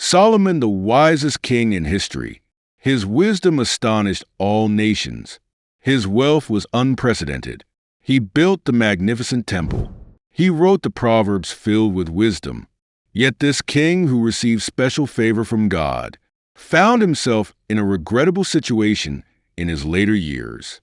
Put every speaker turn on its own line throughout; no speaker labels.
Solomon, the wisest king in history. His wisdom astonished all nations. His wealth was unprecedented. He built the magnificent temple. He wrote the Proverbs filled with wisdom. Yet this king, who received special favor from God, found himself in a regrettable situation in his later years.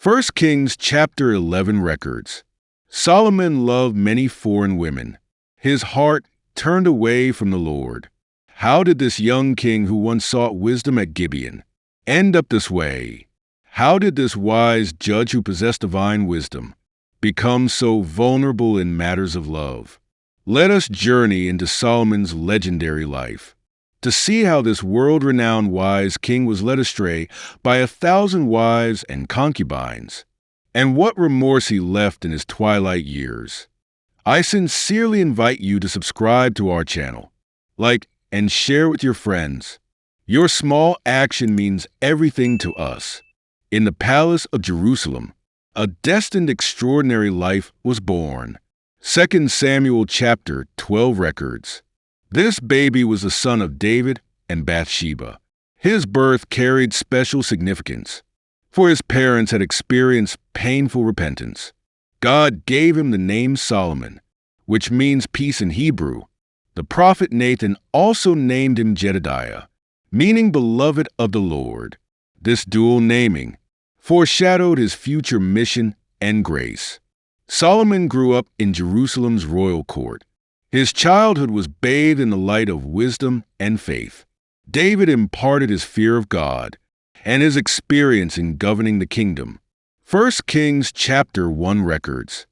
1 Kings chapter 11 records. Solomon loved many foreign women. His heart turned away from the Lord. How did this young king who once sought wisdom at Gibeon end up this way? How did this wise judge who possessed divine wisdom become so vulnerable in matters of love? Let us journey into Solomon's legendary life to see how this world-renowned wise king was led astray by 1,000 wives and concubines, and what remorse he left in his twilight years. I sincerely invite you to subscribe to our channel, like and share with your friends. Your small action means everything to us. In the palace of Jerusalem, a destined extraordinary life was born. 2 Samuel chapter 12 records. This baby was the son of David and Bathsheba. His birth carried special significance, for his parents had experienced painful repentance. God gave him the name Solomon, which means peace in Hebrew. The prophet Nathan also named him Jedediah, meaning beloved of the Lord. This dual naming foreshadowed his future mission and grace. Solomon grew up in Jerusalem's royal court. His childhood was bathed in the light of wisdom and faith. David imparted his fear of God and his experience in governing the kingdom. 1 Kings chapter 1 records.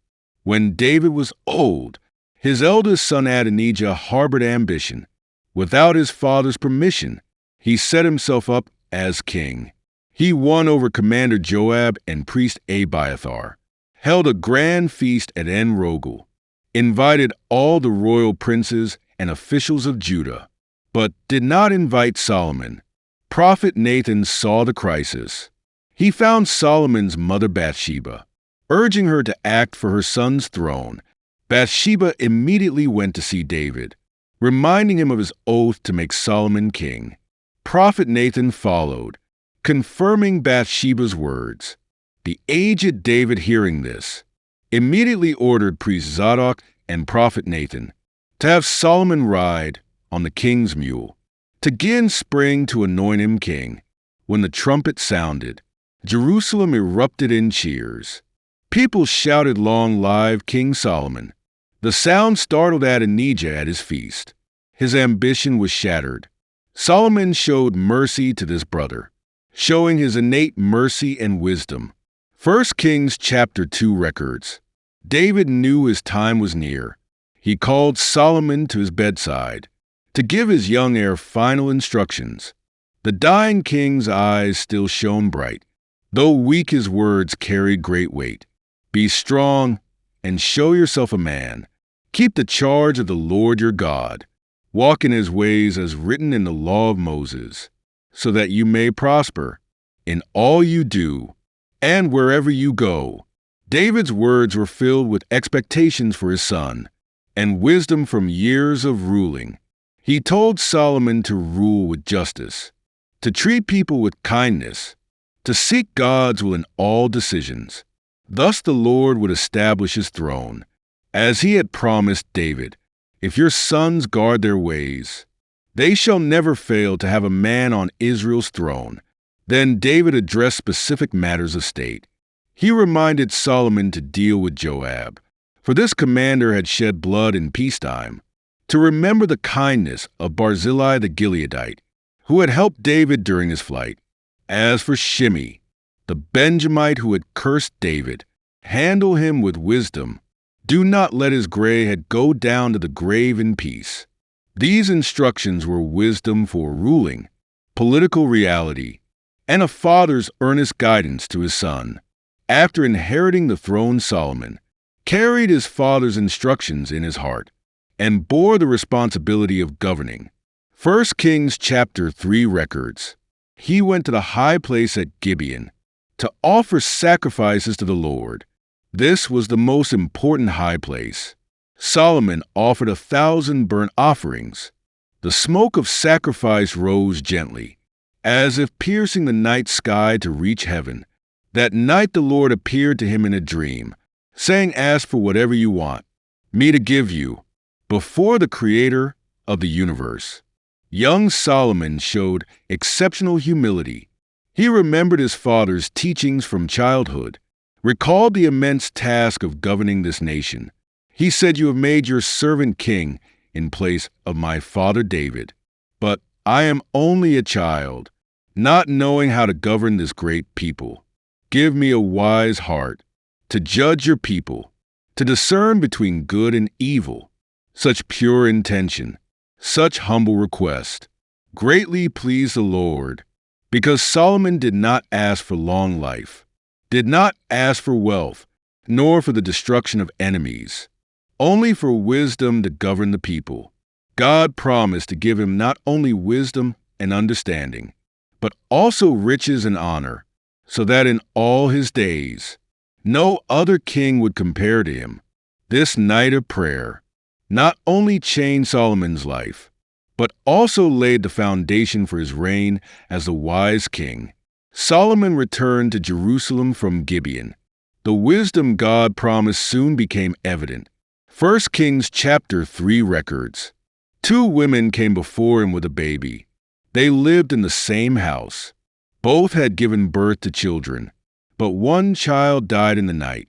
When David was old, his eldest son Adonijah harbored ambition. Without his father's permission, he set himself up as king. He won over Commander Joab and priest Abiathar, held a grand feast at En Rogel, invited all the royal princes and officials of Judah, but did not invite Solomon. Prophet Nathan saw the crisis. He found Solomon's mother Bathsheba, urging her to act for her son's throne. Bathsheba immediately went to see David, reminding him of his oath to make Solomon king. Prophet Nathan followed, confirming Bathsheba's words. The aged David, hearing this, immediately ordered priest Zadok and prophet Nathan to have Solomon ride on the king's mule, to give spring to anoint him king. When the trumpet sounded, Jerusalem erupted in cheers. People shouted, "Long live King Solomon!" The sound startled Adonijah at his feast. His ambition was shattered. Solomon showed mercy to this brother, showing his innate mercy and wisdom. 1 Kings chapter 2 records. David knew his time was near. He called Solomon to his bedside to give his young heir final instructions. The dying king's eyes still shone bright. Though weak, his words carried great weight. Be strong and show yourself a man. Keep the charge of the Lord your God. Walk in his ways as written in the law of Moses, so that you may prosper in all you do and wherever you go. David's words were filled with expectations for his son and wisdom from years of ruling. He told Solomon to rule with justice, to treat people with kindness, to seek God's will in all decisions. Thus the Lord would establish his throne, as he had promised David. If your sons guard their ways, they shall never fail to have a man on Israel's throne. Then David addressed specific matters of state. He reminded Solomon to deal with Joab, for this commander had shed blood in peacetime, to remember the kindness of Barzillai the Gileadite, who had helped David during his flight. As for Shimei, the Benjamite who had cursed David, handle him with wisdom. Do not let his gray head go down to the grave in peace. These instructions were wisdom for ruling, political reality, and a father's earnest guidance to his son. After inheriting the throne, Solomon carried his father's instructions in his heart and bore the responsibility of governing. 1 Kings chapter 3 records. He went to the high place at Gibeon to offer sacrifices to the Lord. This was the most important high place. Solomon offered 1,000 burnt offerings. The smoke of sacrifice rose gently, as if piercing the night sky to reach heaven. That night the Lord appeared to him in a dream, saying, "Ask for whatever you want, me to give you," before the Creator of the universe. Young Solomon showed exceptional humility. He remembered his father's teachings from childhood, recalled the immense task of governing this nation. He said, "You have made your servant king in place of my father David. But I am only a child, not knowing how to govern this great people. Give me a wise heart to judge your people, to discern between good and evil." Such pure intention, such humble request, greatly pleased the Lord, because Solomon did not ask for long life, did not ask for wealth, nor for the destruction of enemies, only for wisdom to govern the people. God promised to give him not only wisdom and understanding, but also riches and honor, so that in all his days, no other king would compare to him. This night of prayer not only changed Solomon's life, but also laid the foundation for his reign as the wise king. Solomon returned to Jerusalem from Gibeon. The wisdom God promised soon became evident. 1 Kings chapter 3 records. 2 women came before him with a baby. They lived in the same house. Both had given birth to children, but one child died in the night.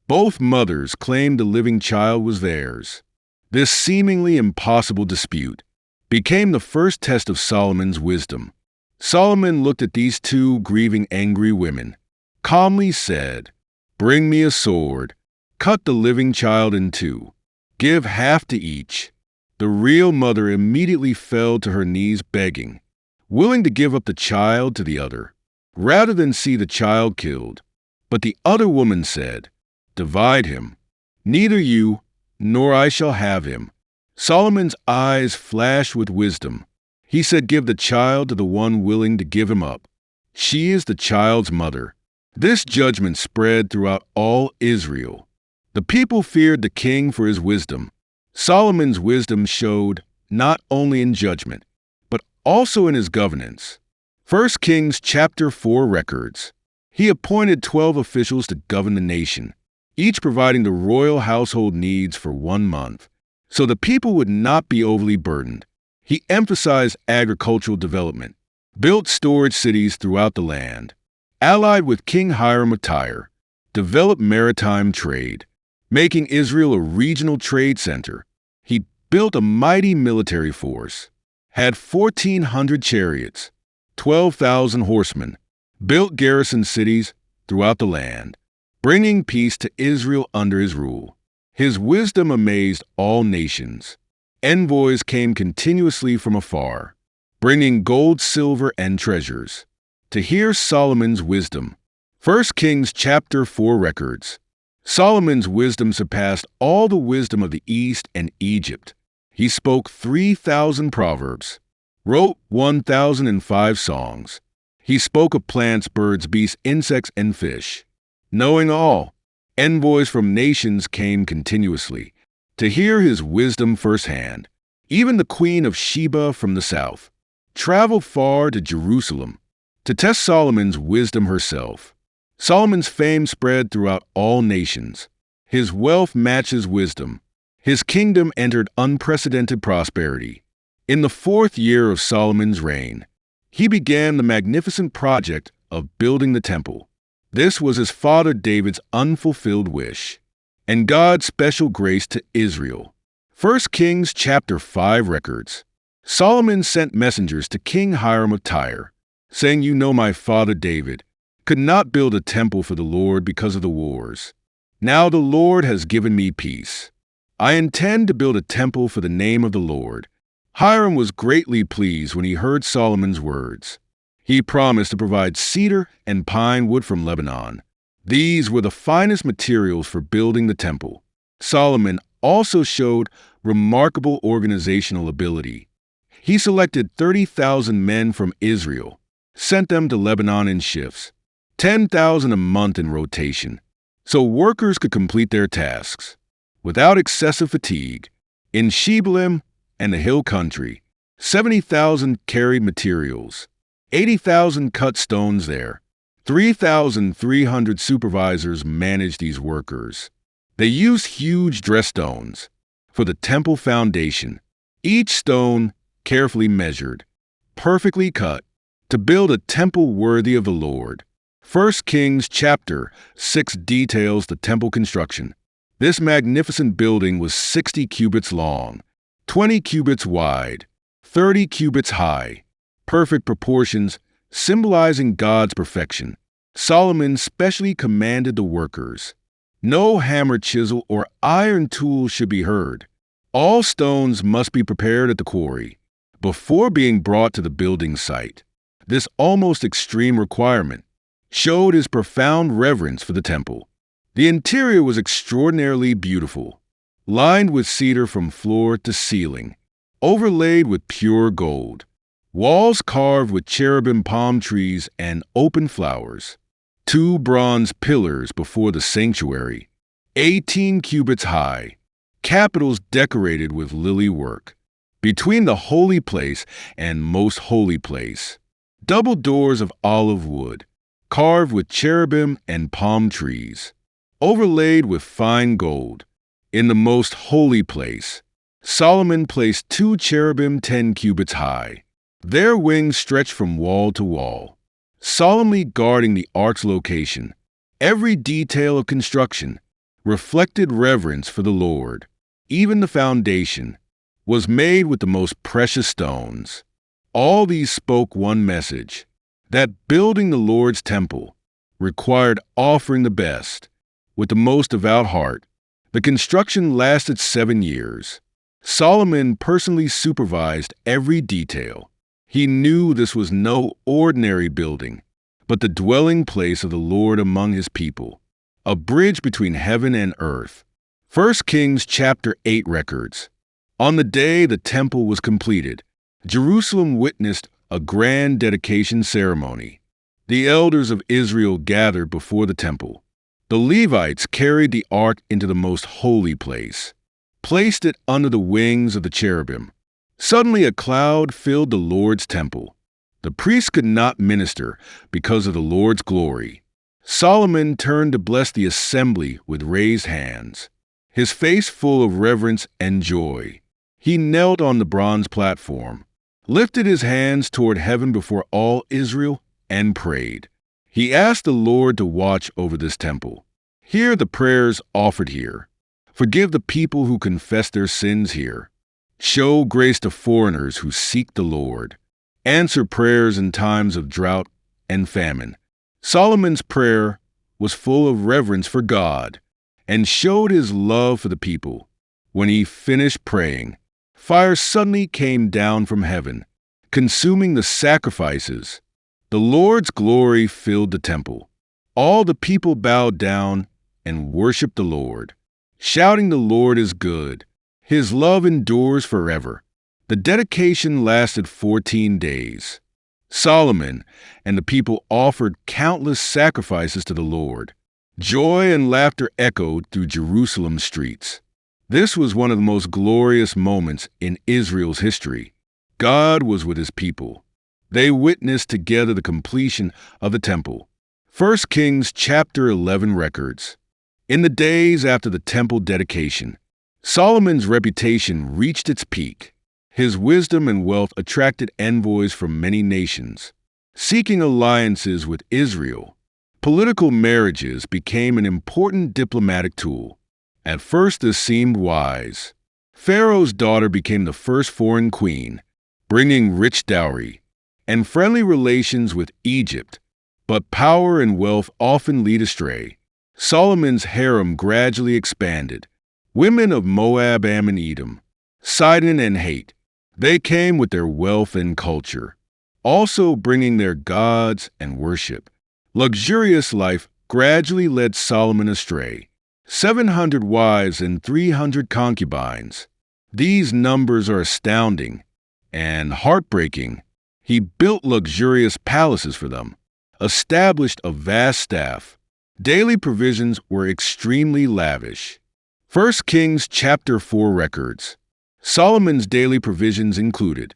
Both mothers claimed the living child was theirs. This seemingly impossible dispute became the first test of Solomon's wisdom. Solomon looked at these 2 grieving, angry women, calmly said, "Bring me a sword, cut the living child in 2, give half to each." The real mother immediately fell to her knees begging, willing to give up the child to the other, rather than see the child killed. But the other woman said, "Divide him. Neither you nor I shall have him." Solomon's eyes flashed with wisdom. He said, "Give the child to the one willing to give him up. She is the child's mother." This judgment spread throughout all Israel. The people feared the king for his wisdom. Solomon's wisdom showed not only in judgment, but also in his governance. 1 Kings chapter 4 records. He appointed 12 officials to govern the nation, each providing the royal household needs for 1 month, so the people would not be overly burdened. He emphasized agricultural development, built storage cities throughout the land, allied with King Hiram of Tyre, developed maritime trade, making Israel a regional trade center. He built a mighty military force, had 1,400 chariots, 12,000 horsemen, built garrison cities throughout the land, bringing peace to Israel under his rule. His wisdom amazed all nations. Envoys came continuously from afar, bringing gold, silver, and treasures, to hear Solomon's wisdom. 1 Kings chapter 4 records. Solomon's wisdom surpassed all the wisdom of the East and Egypt. He spoke 3,000 proverbs, wrote 1,005 songs. He spoke of plants, birds, beasts, insects, and fish. Knowing all, envoys from nations came continuously to hear his wisdom firsthand. Even the Queen of Sheba from the south traveled far to Jerusalem to test Solomon's wisdom herself. Solomon's fame spread throughout all nations. His wealth matches wisdom. His kingdom entered unprecedented prosperity. In the 4th year of Solomon's reign, he began the magnificent project of building the temple. This was his father David's unfulfilled wish, and God's special grace to Israel. 1 Kings chapter 5 records. Solomon sent messengers to King Hiram of Tyre, saying, "You know my father David could not build a temple for the Lord because of the wars. Now the Lord has given me peace. I intend to build a temple for the name of the Lord." Hiram was greatly pleased when he heard Solomon's words. He promised to provide cedar and pine wood from Lebanon. These were the finest materials for building the temple. Solomon also showed remarkable organizational ability. He selected 30,000 men from Israel, sent them to Lebanon in shifts, 10,000 a month in rotation, so workers could complete their tasks without excessive fatigue. In Sheblim and the hill country, 70,000 carried materials, 80,000 cut stones there. 3,300 supervisors managed these workers. They used huge dress stones for the temple foundation, each stone carefully measured, perfectly cut, to build a temple worthy of the Lord. 1 Kings chapter 6 details the temple construction. This magnificent building was 60 cubits long, 20 cubits wide, 30 cubits high, perfect proportions, symbolizing God's perfection. Solomon specially commanded the workers. No hammer, chisel, or iron tool should be heard. All stones must be prepared at the quarry before being brought to the building site. This almost extreme requirement showed his profound reverence for the temple. The interior was extraordinarily beautiful, lined with cedar from floor to ceiling, overlaid with pure gold. Walls carved with cherubim, palm trees, and open flowers. 2 bronze pillars before the sanctuary, 18 cubits high, capitals decorated with lily work. Between the holy place and most holy place, double doors of olive wood, carved with cherubim and palm trees, overlaid with fine gold. In the most holy place, Solomon placed 2 cherubim 10 cubits high. Their wings stretched from wall to wall, solemnly guarding the ark's location. Every detail of construction reflected reverence for the Lord. Even the foundation was made with the most precious stones. All these spoke one message, that building the Lord's temple required offering the best with the most devout heart. The construction lasted 7 years. Solomon personally supervised every detail. He knew this was no ordinary building, but the dwelling place of the Lord among his people, a bridge between heaven and earth. 1 Kings chapter 8 records. On the day the temple was completed, Jerusalem witnessed a grand dedication ceremony. The elders of Israel gathered before the temple. The Levites carried the ark into the most holy place, placed it under the wings of the cherubim. Suddenly a cloud filled the Lord's temple. The priests could not minister because of the Lord's glory. Solomon turned to bless the assembly with raised hands, his face full of reverence and joy. He knelt on the bronze platform, lifted his hands toward heaven before all Israel, and prayed. He asked the Lord to watch over this temple. Hear the prayers offered here. Forgive the people who confess their sins here. Show grace to foreigners who seek the Lord. Answer prayers in times of drought and famine. Solomon's prayer was full of reverence for God and showed his love for the people. When he finished praying, fire suddenly came down from heaven, consuming the sacrifices. The Lord's glory filled the temple. All the people bowed down and worshiped the Lord, shouting, "The Lord is good. His love endures forever." The dedication lasted 14 days. Solomon and the people offered countless sacrifices to the Lord. Joy and laughter echoed through Jerusalem's streets. This was one of the most glorious moments in Israel's history. God was with his people. They witnessed together the completion of the temple. 1 Kings chapter 11 records. In the days after the temple dedication, Solomon's reputation reached its peak. His wisdom and wealth attracted envoys from many nations, seeking alliances with Israel. Political marriages became an important diplomatic tool. At first, this seemed wise. Pharaoh's daughter became the first foreign queen, bringing rich dowry and friendly relations with Egypt. But power and wealth often lead astray. Solomon's harem gradually expanded. Women of Moab, Ammon, Edom, Sidon, and Heth. They came with their wealth and culture, also bringing their gods and worship. Luxurious life gradually led Solomon astray. 700 wives and 300 concubines. These numbers are astounding and heartbreaking. He built luxurious palaces for them, established a vast staff. Daily provisions were extremely lavish. 1 Kings chapter 4 records. Solomon's daily provisions included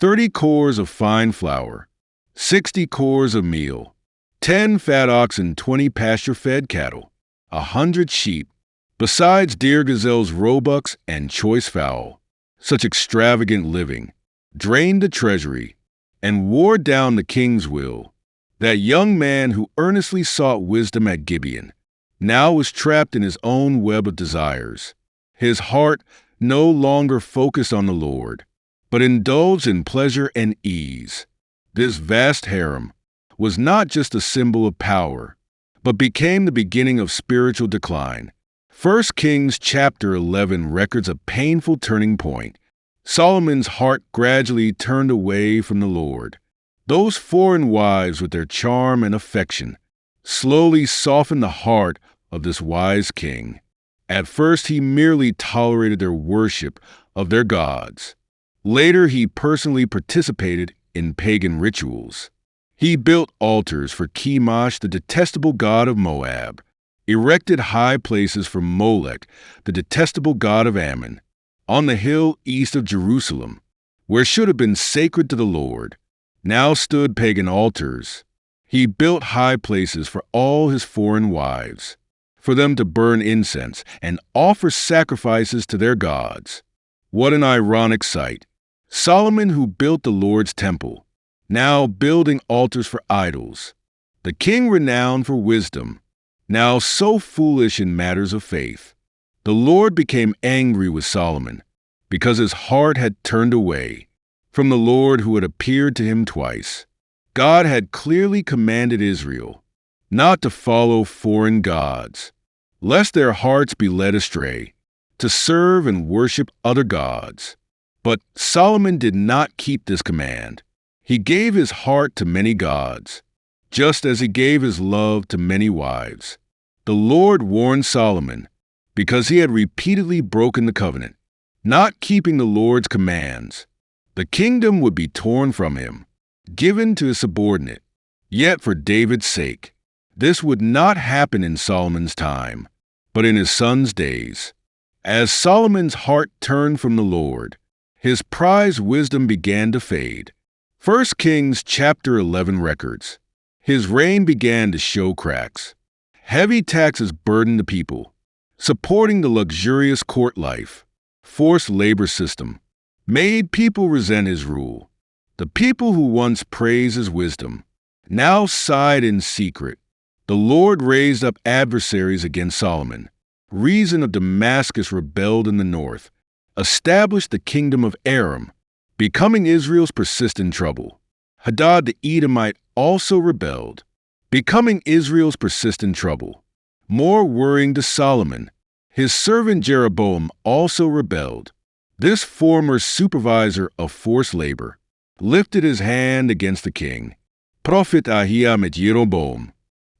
30 cores of fine flour, 60 cores of meal, 10 fat oxen, 20 pasture-fed cattle, 100 sheep, besides deer, gazelles, roebucks, and choice fowl. Such extravagant living drained the treasury and wore down the king's will. That young man who earnestly sought wisdom at Gibeon now was trapped in his own web of desires. His heart no longer focused on the Lord, but indulged in pleasure and ease. This vast harem was not just a symbol of power, but became the beginning of spiritual decline. 1 Kings chapter 11 records a painful turning point. Solomon's heart gradually turned away from the Lord. Those foreign wives, with their charm and affection, slowly softened the heart of this wise king. At first, he merely tolerated their worship of their gods. Later, he personally participated in pagan rituals. He built altars for Chemosh, the detestable god of Moab, erected high places for Molech, the detestable god of Ammon. On the hill east of Jerusalem, where should have been sacred to the Lord, now stood pagan altars. He built high places for all his foreign wives, for them to burn incense and offer sacrifices to their gods. What an ironic sight! Solomon, who built the Lord's temple, now building altars for idols. The king renowned for wisdom, now so foolish in matters of faith. The Lord became angry with Solomon because his heart had turned away from the Lord who had appeared to him twice. God had clearly commanded Israel not to follow foreign gods, lest their hearts be led astray, to serve and worship other gods. But Solomon did not keep this command. He gave his heart to many gods, just as he gave his love to many wives. The Lord warned Solomon because he had repeatedly broken the covenant, not keeping the Lord's commands. The kingdom would be torn from him, given to his subordinate. Yet for David's sake, this would not happen in Solomon's time, but in his son's days. As Solomon's heart turned from the Lord, his prized wisdom began to fade. 1 Kings chapter 11 records. His reign began to show cracks. Heavy taxes burdened the people, supporting the luxurious court life. Forced labor system made people resent his rule. The people who once praised his wisdom now sighed in secret. The Lord raised up adversaries against Solomon. Rezin of Damascus rebelled in the north, established the kingdom of Aram, becoming Israel's persistent trouble. Hadad the Edomite also rebelled, becoming Israel's persistent trouble. More worrying to Solomon, his servant Jeroboam also rebelled. This former supervisor of forced labor lifted his hand against the king. Prophet Ahijah met Jeroboam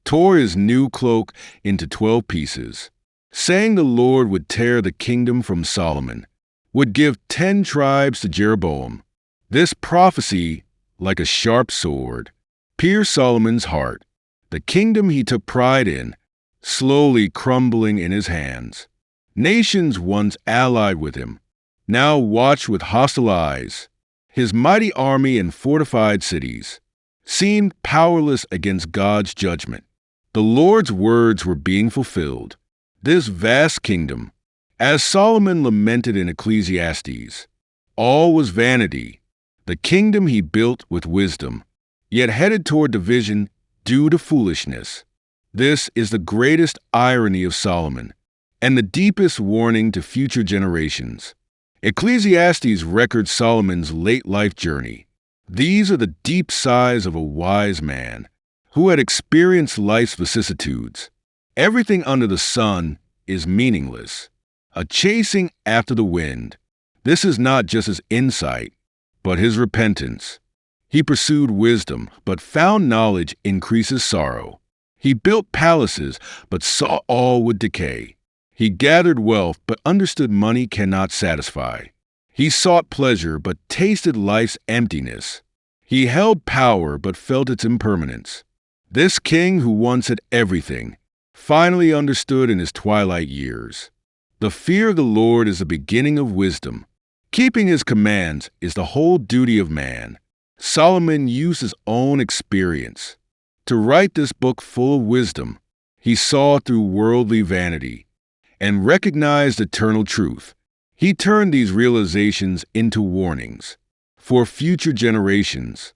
tore his new cloak into 12 pieces, saying the Lord would tear the kingdom from Solomon, would give 10 tribes to Jeroboam. This prophecy, like a sharp sword, pierced Solomon's heart. The kingdom he took pride in, slowly crumbling in his hands. Nations once allied with him now watched with hostile eyes. His mighty army and fortified cities seemed powerless against God's judgment. The Lord's words were being fulfilled. This vast kingdom, as Solomon lamented in Ecclesiastes, all was vanity. The kingdom he built with wisdom, yet headed toward division due to foolishness. This is the greatest irony of Solomon, and the deepest warning to future generations. Ecclesiastes records Solomon's late life journey. These are the deep sighs of a wise man who had experienced life's vicissitudes. Everything under the sun is meaningless, a chasing after the wind. This is not just his insight, but his repentance. He pursued wisdom, but found knowledge increases sorrow. He built palaces, but saw all would decay. He gathered wealth, but understood money cannot satisfy. He sought pleasure, but tasted life's emptiness. He held power, but felt its impermanence. This king who once had everything finally understood in his twilight years. The fear of the Lord is the beginning of wisdom. Keeping his commands is the whole duty of man. Solomon used his own experience to write this book full of wisdom. He saw through worldly vanity and recognized eternal truth. He turned these realizations into warnings for future generations.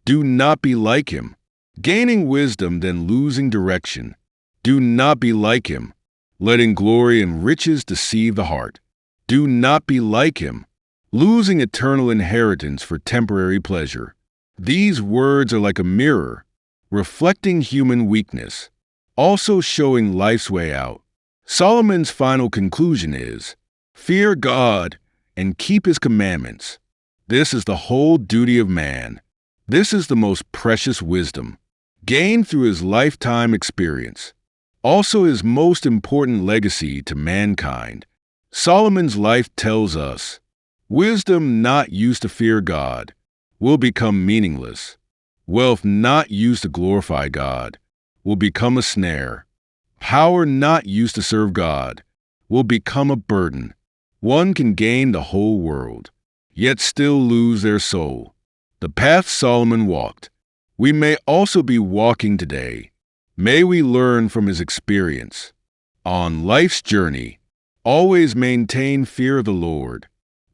Do not be like him, gaining wisdom then losing direction. Do not be like him, letting glory and riches deceive the heart. Do not be like him, losing eternal inheritance for temporary pleasure. These words are like a mirror, reflecting human weakness, also showing life's way out. Solomon's final conclusion is, fear God and keep his commandments. This is the whole duty of man. This is the most precious wisdom, gained through his lifetime experience. Also his most important legacy to mankind. Solomon's life tells us, wisdom not used to fear God will become meaningless. Wealth not used to glorify God will become a snare. Power not used to serve God will become a burden. One can gain the whole world, yet still lose their soul. The path Solomon walked, we may also be walking today. May we learn from his experience. On life's journey, always maintain fear of the Lord.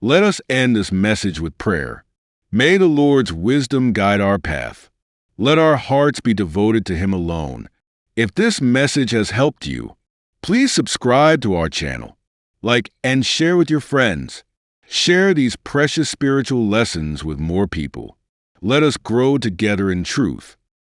Let us end this message with prayer. May the Lord's wisdom guide our path. Let our hearts be devoted to him alone. If this message has helped you, please subscribe to our channel, like and share with your friends. Share these precious spiritual lessons with more people. Let us grow together in truth.